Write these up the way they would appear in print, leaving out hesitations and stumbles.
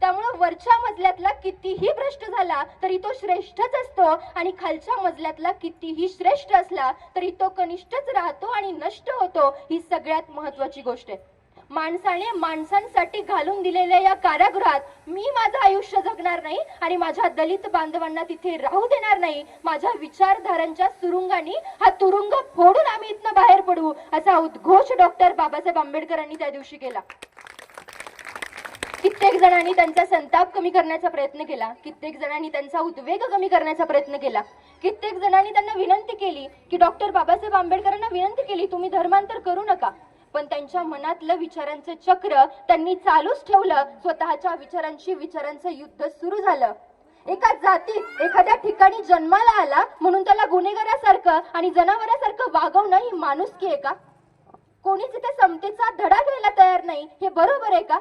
त्यामुळे वरच्या मजल्यातला कितीही भ्रष्ट झाला तरी तो श्रेष्ठच असतो आणि खालच्या मजल्यातला कितीही श्रेष्ठ असला तरी तो कनिष्ठच राहतो आणि नष्ट होतो. ही सगळ्यात महत्वाची गोष्ट आहे. माणसाने माणसांसाठी घालून दिलेल्या या कारागृहात मी माझं आयुष्य जगणार नाही आणि माझ्या दलित बांधवांना तिथे राहू देणार नाही. माझ्या विचारधारांच्या सुरुंगाने हा तुरुंग फोडून आम्ही इथनं बाहेर पडू, असा उद्घोष डॉक्टर बाबासाहेब आंबेडकरांनी त्या दिवशी केला. कित्येक जणांनी त्यांचा संताप कमी करण्याचा प्रयत्न केला, कित्येक जणांनी त्यांचा उद्वेग कमी करण्याचा प्रयत्न केला, कित्येक जणांनी त्यांना विनंती केली की डॉक्टर बाबासाहेब आंबेडकरांना विनंती केली तुम्ही धर्मांतर करू नका. पण त्यांच्या मनातलं विचारांचं चक्र त्यांनी चालूच ठेवलं. स्वतःच्या विचारांचं युद्ध सुरू झालं. एका जातीत एखाद्या ठिकाणी जन्माला आला म्हणून त्याला गुन्हेगारासारखं आणि जनावरासारखं वागवणं ही माणुसकी आहे का? कोणीच इथे समतेचा धडा घ्यायला तयार नाही. हे बरोबर आहे का?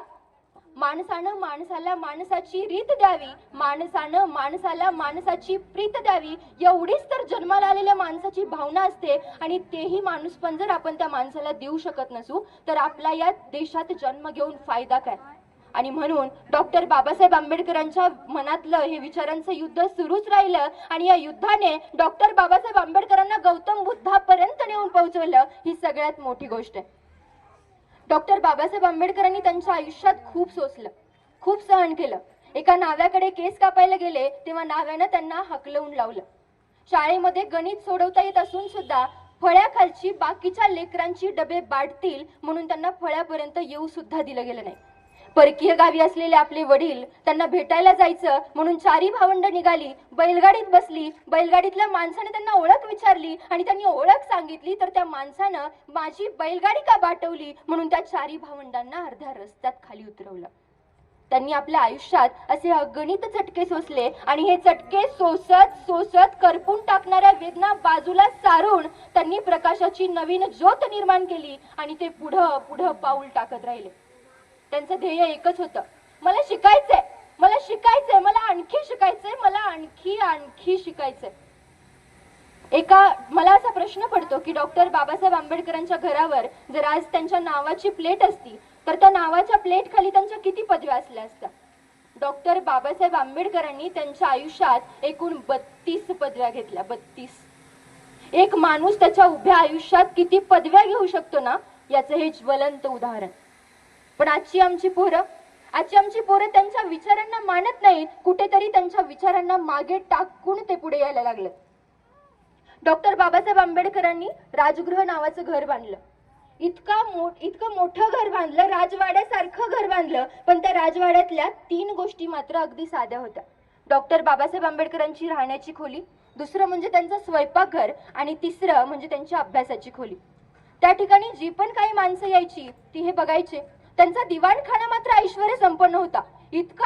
माणसानं माणसाला माणसाची रीत द्यावी, माणसानं माणसाला माणसाची प्रीत द्यावी, एवढीच तर जन्माला आलेल्या माणसाची भावना असते. आणि तेही माणूसपण जर आपण त्या माणसाला देऊ शकत नसू तर आपला या देशात जन्म घेऊन फायदा काय? आणि म्हणून डॉक्टर बाबासाहेब आंबेडकरांच्या मनातलं हे विचारांचं युद्ध सुरूच राहिलं आणि या युद्धाने डॉक्टर बाबासाहेब आंबेडकरांना गौतम बुद्धापर्यंत नेऊन पोहोचवलं. ही सगळ्यात मोठी गोष्ट आहे. डॉक्टर बाबासाहेब आंबेडकरांनी त्यांच्या आयुष्यात खूप सोसलं, खूप सहन केलं. एका नाव्याकडे केस कापायला गेले तेव्हा नाव्यानं त्यांना हकलवून लावलं. शाळेमध्ये गणित सोडवता येत असून सुद्धा फळ्याखालची बाकीच्या लेकरांची डबे बाटतील म्हणून त्यांना फळ्यापर्यंत येऊ सुद्धा दिलं गेलं नाही. परकीय गावी असलेले आपले वडील त्यांना भेटायला जायचं म्हणून चारी भावंड निघाली, बैलगाडीत बसली. बैलगाडीतल्या माणसाने त्यांना ओळख विचारली आणि त्यांनी ओळख सांगितली तर त्या माणसानं माझी बैलगाडी का बाटवली म्हणून त्या चारी भावंडांना अर्ध्या रस्त्यात खाली उतरवलं. त्यांनी आपल्या आयुष्यात असे अगणित चटके सोसले आणि हे चटके सोसत सोसत करपून टाकणाऱ्या वेदना बाजूला सारून त्यांनी प्रकाशाची नवीन ज्योत निर्माण केली आणि ते पुढं पुढं पाऊल टाकत राहिले. त्यांचं ध्येय एकच होतं, मला शिकायचंय, मला शिकायचंय, मला आणखी शिकायचंय, मला आणखी शिकायचंय. मला असा प्रश्न पडतो की डॉक्टर बाबासाहेब आंबेडकरांच्या घरावर जर आज त्यांच्या नावाची प्लेट असती तर त्या नावाच्या प्लेट खाली त्यांच्या किती पदव्या असल्या असत्या? डॉक्टर बाबासाहेब आंबेडकरांनी त्यांच्या आयुष्यात एकूण 32 पदव्या घेतल्या. 32. एक माणूस त्याच्या उभ्या आयुष्यात किती पदव्या घेऊ शकतो ना याचं हे ज्वलंत उदाहरण. पण आजची आमची पोरं त्यांच्या विचारांना मानत नाहीत, कुठेतरी त्यांच्या विचारांना मागे टाकून ते पुढे यायला लागले. डॉक्टर बाबासाहेब आंबेडकरांनी राजगृह नावाचं घर बांधलं. इतकं मोठं घर बांधलं, राजवाड्यासारखं घर बांधलं. पण त्या राजवाड्यातल्या 3 गोष्टी मात्र अगदी साध्या होत्या. डॉक्टर बाबासाहेब आंबेडकरांची राहण्याची खोली, दुसरं म्हणजे त्यांचं स्वयंपाकघर आणि तिसरं म्हणजे त्यांची अभ्यासाची खोली. त्या ठिकाणी जी पण काही माणसं यायची ती हे बघायचे. त्यांचा दिवाणखाना मात्र ऐश्वर्य संपन्न होता. इतकं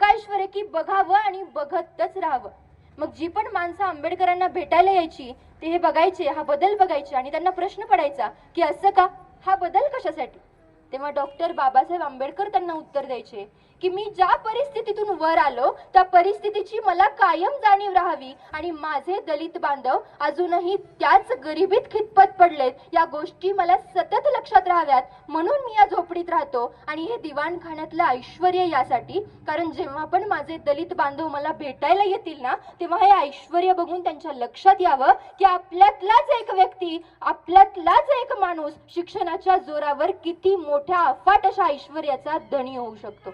ऐश्वर्य की बघावं आणि बघतच राहावं. मग जी पण माणसं आंबेडकरांना भेटायला यायची ते हे बघायचे, हा बदल बघायचे आणि त्यांना प्रश्न पडायचा की असं का, हा बदल कशासाठी? तेव्हा डॉक्टर बाबासाहेब आंबेडकर त्यांना उत्तर द्यायचे की मी ज्या परिस्थितीतून वर आलो त्या परिस्थितीची मला कायम जाणीव राहावी आणि माझे दलित बांधव अजूनही त्याच गरिबीत खितपत पडलेत या गोष्टी मला सतत लक्षात राहाव्यात, म्हणून मी या झोपडीत राहतो. आणि हे दिवाणखान्यातलं ऐश्वर्य यासाठी, कारण जेव्हा पण माझे दलित बांधव मला भेटायला येतील ना तेव्हा हे ऐश्वर्य बघून त्यांच्या लक्षात यावं की आपल्यातलाच एक व्यक्ती, आपल्यातलाच एक माणूस शिक्षणाच्या जोरावर किती मोठ्या अफाट अशा ऐश्वर्याचा धनी होऊ शकतो.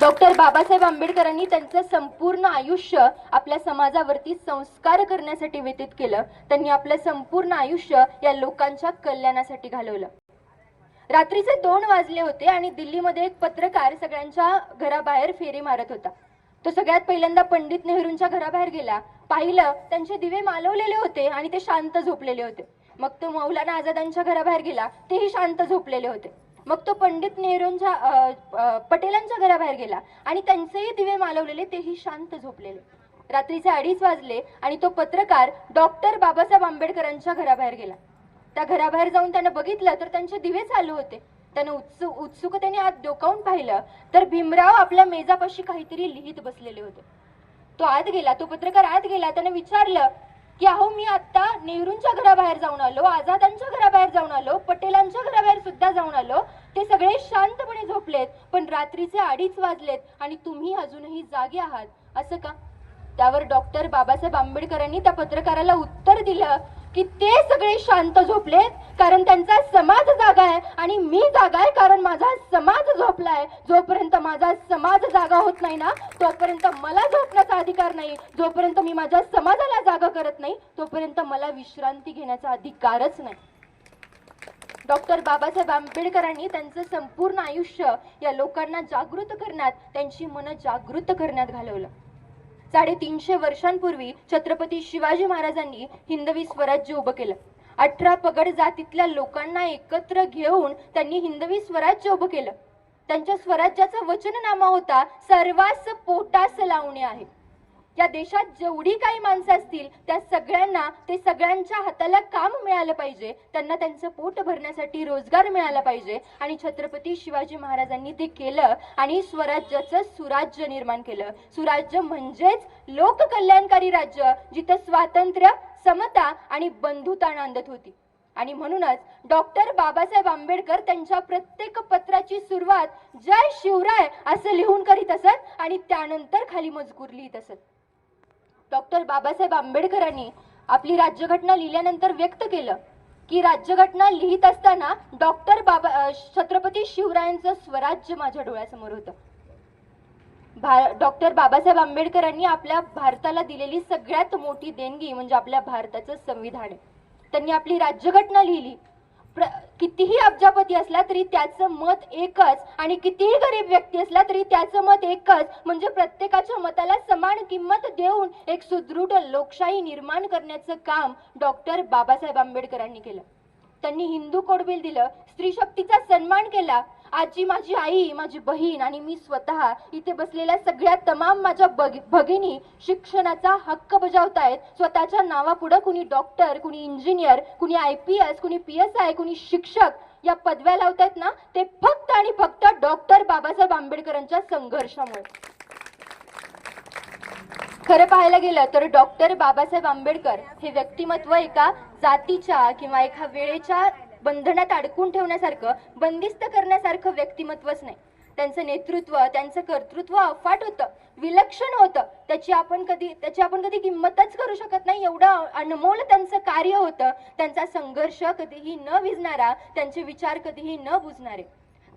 डॉक्टर बाबासाहेब आंबेडकरांनी त्यांचं संपूर्ण आयुष्य आपल्या समाजावरती संस्कार करण्यासाठी व्यतीत केलं. त्यांनी आपलं संपूर्ण आयुष्य या लोकांच्या कल्याणासाठी घालवलं. रात्रीचे 2 वाजले होते आणि दिल्लीमध्ये एक पत्रकार सगळ्यांच्या घराबाहेर फेरी मारत होता. तो सगळ्यात पहिल्यांदा पंडित नेहरूंच्या घराबाहेर गेला, पाहिलं त्यांचे दिवे मालवलेले होते आणि ते शांत झोपलेले होते. मग तो मौलाना आझादांच्या घराबाहेर गेला, तेही शांत झोपलेले होते. मग तो पंडित नेहरूंच्या पटेलांच्या घराबाहेर गेला आणि त्यांचेही दिवे मालवलेले, तेही शांत झोपलेले. रात्रीचे 2:30 वाजले आणि तो पत्रकार डॉक्टर बाबासाहेब आंबेडकरांच्या घराबाहेर गेला. त्या घराबाहेर जाऊन त्यानं बघितलं तर त्यांचे दिवे चालू होते. त्यानं उत्सुकतेने आत डोकावून पाहिलं तर भीमराव आपल्या मेजापाशी काहीतरी लिहित बसलेले होते. तो आत गेला, तो पत्रकार आत गेला. त्यानं विचारलं की अहो मी आता नेहरूंच्या घराबाहेर जाऊन आलो, आझादांच्या घराबाहेर जाऊन आलो, पटेलांच्या घराबाहेर सुद्धा जाऊन आलो, ते सगळे शांतपणे झोपलेत, पण रात्रीचे 2:30 वाजलेत आणि तुम्ही अजूनही जागे आहात असं का? त्यावर डॉक्टर बाबासाहेब आंबेडकरांनी त्या पत्रकाराला उत्तर दिलं की ते सगळे शांत झोपलेत कारण त्यांचा समाज जागा आहे आणि मी जागा आहे कारण माझा समाज झोपलाय. जोपर्यंत माझा समाज जागा होत नाही ना तोपर्यंत मला झोपण्याचा अधिकार नाही. जोपर्यंत मी माझ्या समाजाला जागा करत नाही तोपर्यंत मला विश्रांती घेण्याचा अधिकारच नाही. डॉक्टर बाबासाहेब आंबेडकरांनी त्यांचं संपूर्ण आयुष्य या लोकांना जागृत करण्यात, त्यांची मनं जागृत करण्यात घालवलं. 350 वर्षांपूर्वी छत्रपती शिवाजी महाराजांनी हिंदवी स्वराज्य उभं केलं. 18 पगड जातीतल्या लोकांना एकत्र घेऊन त्यांनी हिंदवी स्वराज्य उभं केलं. त्यांच्या स्वराज्याचा वचननामा होता सर्वांस पोटास लावणे आहे. या देशात जेवढी काही माणसं असतील त्या सगळ्यांना, ते सगळ्यांच्या हाताला काम मिळालं पाहिजे, त्यांना त्यांचं पोट भरण्यासाठी रोजगार मिळाला पाहिजे आणि छत्रपती शिवाजी महाराजांनी ते केलं आणि स्वराज्याचं सुराज्य निर्माण केलं. सुराज्य म्हणजेच लोककल्याणकारी राज्य जिथं स्वातंत्र्य, समता आणि बंधुता नांदत होती. आणि म्हणूनच डॉक्टर बाबासाहेब आंबेडकर त्यांच्या प्रत्येक पत्राची सुरुवात जय शिवराय असं लिहून करीत असत आणि त्यानंतर खाली मजकूर लिहित असत. डॉक्टर बाबासाहेब आंबेडकरांनी आपली राज्यघटना लिहिल्यानंतर व्यक्त केलं की राज्यघटना लिहित असताना छत्रपती शिवरायांचं स्वराज्य माझ्या डोळ्यासमोर होतं. डॉक्टर बाबासाहेब आंबेडकरांनी आपल्या भारताला दिलेली सगळ्यात मोठी देणगी म्हणजे आपल्या भारताचं संविधान आहे. त्यांनी आपली राज्यघटना लिहिली. कितीही अब्जापती असला तरी त्याचं मत एकच आणि कितीही गरीब व्यक्ती असला तरी त्याचं मत एकच, म्हणजे प्रत्येकाच्या मताला समान किंमत देऊन एक सुदृढ लोकशाही निर्माण करण्याचं काम डॉक्टर बाबासाहेब आंबेडकरांनी केलं. त्यांनी हिंदू कोड बिल दिलं, स्त्री शक्तीचा सन्मान केला. आजी, माझी आई, माझी बहीण आणि मी स्वतः इथे बसलेल्या सगळ्या तमाम माझ्या भगिनी शिक्षणाचा हक्क बजावतायत. स्वतःच्या नावापुढे कुणी डॉक्टर, कुणी इंजिनियर, कुणी IPS, कुणी PSI, कुणी शिक्षक या पदव्या लावतायत ना, ते फक्त आणि फक्त डॉक्टर बाबासाहेब आंबेडकरांच्या संघर्षामुळे. खरं पाहायला गेलं तर डॉक्टर बाबासाहेब आंबेडकर हे व्यक्तिमत्व एका जातीच्या किंवा एका वेळेच्या बंधनात अडकून ठेवण्यासारखं, बंदिस्त करण्यासारखं व्यक्तिमत्वच नाही. त्यांचं नेतृत्व, त्यांचं कर्तृत्व अफाट होतं, विलक्षण होतं. त्याची आपण कधी किंमतच करू शकत नाही, एवढं अनमोल त्यांचं कार्य होतं. त्यांचा संघर्ष कधीही न विझणारा, त्यांचे विचार कधीही न बुजणारे.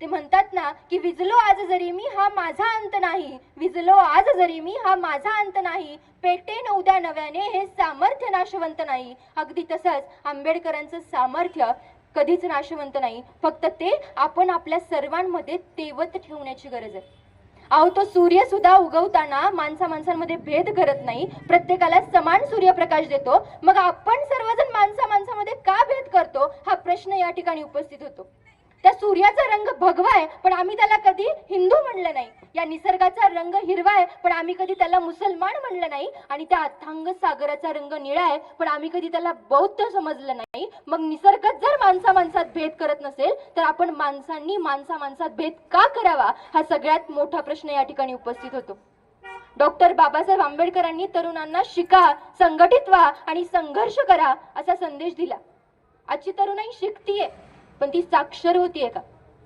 ते म्हणतात ना की विजलो आज जरी मी हा माझा अंत नाही, विजलो आज जरी मी हा माझा अंत नाही, पेटेन उद्या नव्याने हे सामर्थ्य नाशवंत नाही. अगदी तसंच आंबेडकरांचं सामर्थ्य कधीच नाशवंत नाही, फक्त ते आपण आपल्या सर्वांमध्ये तेवत ठेवण्याची गरज आहे. अहो, तो सूर्य सुद्धा उगवताना माणसांमध्ये भेद करत नाही, प्रत्येकाला समान सूर्यप्रकाश देतो. मग आपण सर्वजण माणसांमध्ये का भेद करतो हा प्रश्न या ठिकाणी उपस्थित होतो. त्या सूर्याचा रंग भगवा आहे पण आम्ही त्याला कधी हिंदू म्हणलं नाही. या निसर्गाचा रंग हिरवा आहे पण आम्ही कधी त्याला मुसलमान म्हणलं नाही. आणि त्या अथांग सागराचा रंग निळा आहे पण आम्ही कधी त्याला बौद्ध समजलं नाही. मग निसर्गच जर माणसात भेद करत नसेल तर आपण माणसांनी माणसात भेद का करावा हा सगळ्यात मोठा प्रश्न या ठिकाणी उपस्थित होतो. डॉक्टर बाबासाहेब आंबेडकरांनी तरुणांना शिका, संघटित व्हा आणि संघर्ष करा असा संदेश दिला. आजची तरुणाई शिकतीये पण ती साक्षर होतीये का?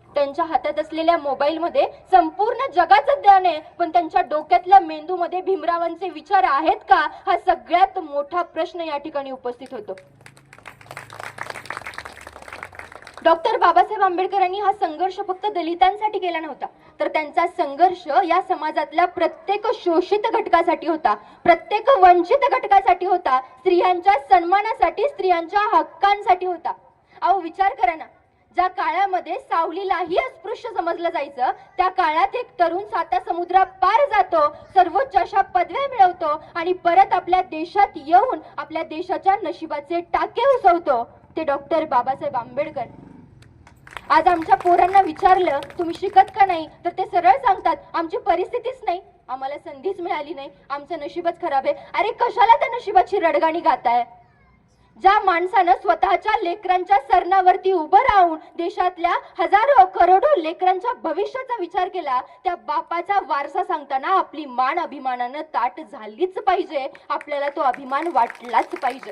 त्यांच्या हातात असलेल्या मोबाईलमध्ये संपूर्ण जगाचं ज्ञान आहे पण त्यांच्या डोक्यातल्या मेंदूमध्ये भीमरावांचे विचार आहेत का हा सगळ्यात मोठा प्रश्न या ठिकाणी उपस्थित होतो. डॉक्टर बाबासाहेब आंबेडकरांनी हा संघर्ष फक्त दलितांसाठी केला नव्हता तर त्यांचा संघर्ष या समाजातल्या प्रत्येक शोषित घटकासाठी होता, प्रत्येक वंचित घटकासाठी होता, स्त्रियांच्या सन्मानासाठी, स्त्रियांच्या हक्कांसाठी होता. अहो, विचार करा ना, ज्या काळामध्ये सावलीलाही अस्पृश्य समजलं जायचं त्या काळात एक तरुण 7 समुद्रा पार जातो, सर्वोच्च अशा पदव्या मिळवतो आणि परत आपल्या देशात येऊन आपल्या देशाच्या नशिबाचे टाके उसवतो, ते डॉक्टर बाबासाहेब आंबेडकर. आज आमच्या पोरांना विचारलं तुम्ही शिकत का नाही तर ते सरळ सांगतात आमची परिस्थितीच नाही, आम्हाला संधीच मिळाली नाही, आमचं नशीबच खराब आहे. अरे कशाला त्या नशिबाची रडगाणी गाताय? ज्या माणसानं स्वतःच्या लेकरांच्या सरणावरती उभं राहून देशातल्या हजारो करोडो लेकरांच्या भविष्याचा विचार केला त्या बापाचा वारसा सांगताना आपली मान अभिमानानं ताट झालीच पाहिजे, आपल्याला तो अभिमान वाटलाच पाहिजे.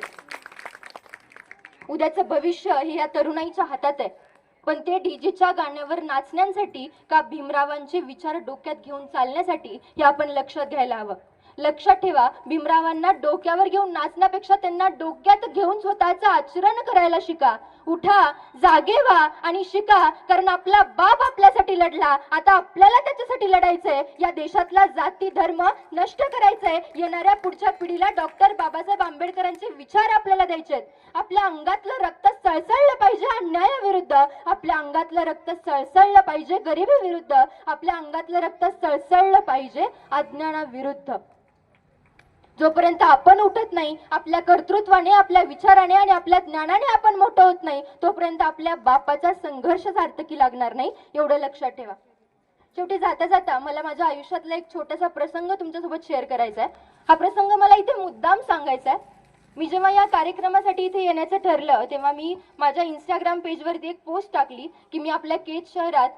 उद्याचं भविष्य हे या तरुणाईच्या हातात आहे. पण ते डीजेच्या गाण्यावर नाचण्यासाठी का भीमरावांचे विचार डोक्यात घेऊन चालण्यासाठी हे आपण लक्षात घ्यायला हवं. लक्षात ठेवा, भीमरावांना डोक्यावर घेऊन नाचण्यापेक्षा त्यांना डोक्यात घेऊन स्वतःचं आचरण करायला शिका. उठा, जागे व्हा आणि शिका, कारण आपला बाप आपल्यासाठी लढला, आता आपल्याला त्याच्यासाठी लढायचंय. या देशातला जाती धर्म नष्ट करायचंय. येणाऱ्या पुढच्या पिढीला डॉक्टर बाबासाहेब आंबेडकरांचे विचार आपल्याला द्यायचेत. आपल्या अंगातलं रक्त सळसळलं पाहिजे अन्यायाविरुद्ध, आपल्या अंगातलं रक्त सळसळलं पाहिजे गरिबीविरुद्ध, आपल्या अंगातलं रक्त सळसळलं पाहिजे अज्ञानाविरुद्ध. जोपर्यंत आपण उठत नाही, आपल्या कर्तृत्वाने, आपल्या विचाराने आणि आपल्या ज्ञानाने आपण मोठं होत नाही, तोपर्यंत आपल्या बापाचा संघर्ष सार्थकी लागणार नाही. एवढं लक्षात ठेवा. शेवटी जाता जाता मला माझ्या आयुष्यातला एक छोटासा प्रसंग तुमच्यासोबत शेअर करायचा आहे. हा प्रसंग मला इथे मुद्दाम सांगायचा आहे. मी जेव्हा या कार्यक्रमासाठी इथे येण्याचं ठरलं तेव्हा मी माझ्या इंस्टाग्राम पेजवरती एक पोस्ट टाकली की मी आपल्या केज शहरात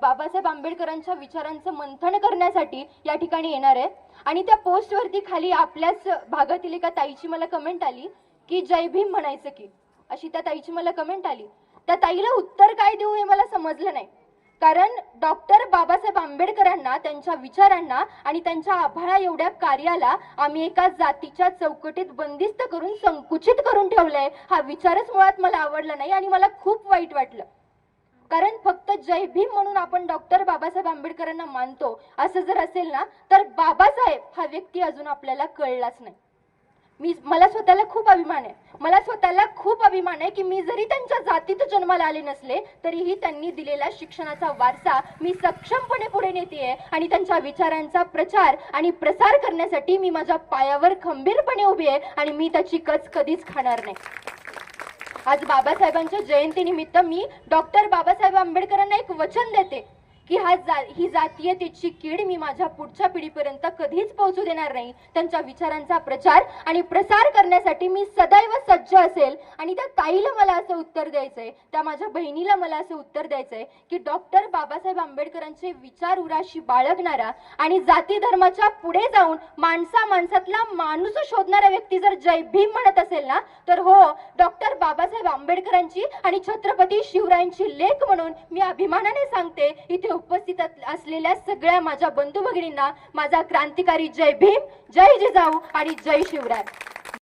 बाबासाहेब आंबेडकरांच्या विचारांचं मंथन करण्यासाठी या ठिकाणी येणार आहे. आणि त्या पोस्टवरती खाली आपल्याच भागातील एका ताईची मला कमेंट आली की जय भीम म्हणायचं की, अशी त्या ताईची मला कमेंट आली. त्या ताईला उत्तर काय देऊ हे मला समजलं नाही, कारण डॉक्टर बाबासाहेब आंबेडकरांना, त्यांच्या विचारांना आणि त्यांच्या आभाळा एवढ्या कार्याला आम्ही एका जातीच्या चौकटीत बंदिस्त करून संकुचित करून ठेवलंय. हा विचारच मुळात मला आवडला नाही आणि मला खूप वाईट वाटलं. कारण फक्त जय भीम म्हणून आपण डॉक्टर बाबासाहेब आंबेडकरांना मानतो असं जर असेल ना, तर बाबासाहेब हा व्यक्ती अजून आपल्याला कळलाच नाही. मला स्वतःला खूप अभिमान आहे. मला स्वतःला खूप अभिमान आहे की मी जरी त्यांच्या जातीत जन्माला आले नसले तरीही त्यांनी दिलेला शिक्षणाचा वारसा मी सक्षमपणे पुढे नेतेय आणि त्यांच्या विचारांचा प्रचार आणि प्रसार करण्यासाठी मी माझ्या पायावर खंबीरपणे उभी आहे आणि मी त्याची कच कधीच खाणार नाही. आज बाबासाहेबांच्या जयंतीनिमित्त मी डॉक्टर बाबासाहेब आंबेडकरांना एक वचन देते की ही जातीयतेची कीड मी माझ्या पुढच्या पिढीपर्यंत कधीच पोहोचू देणार नाही. त्यांच्या विचारांचा प्रचार आणि प्रसार करण्यासाठी मी सदैव सज्ज असेल. आणि त्या ताईला मला असं उत्तर द्यायचंय, त्या माझ्या बहिणीला मला असं उत्तर द्यायचंय की डॉक्टर बाबासाहेब आंबेडकरांचे विचार उराशी बाळगणारा आणि जाती धर्माच्या पुढे जाऊन माणसातला माणूस शोधणारा व्यक्ती जर जय भीम म्हणत असेल ना, तर हो, डॉक्टर बाबासाहेब आंबेडकरांची आणि छत्रपती शिवरायांची लेक म्हणून मी अभिमानाने सांगते, इथे उपस्थित असलेल्या सगळ्या माझ्या बंधू भगिनींना माझा क्रांतिकारी जय भीम, जय जिजाऊ आणि जय शिवराय.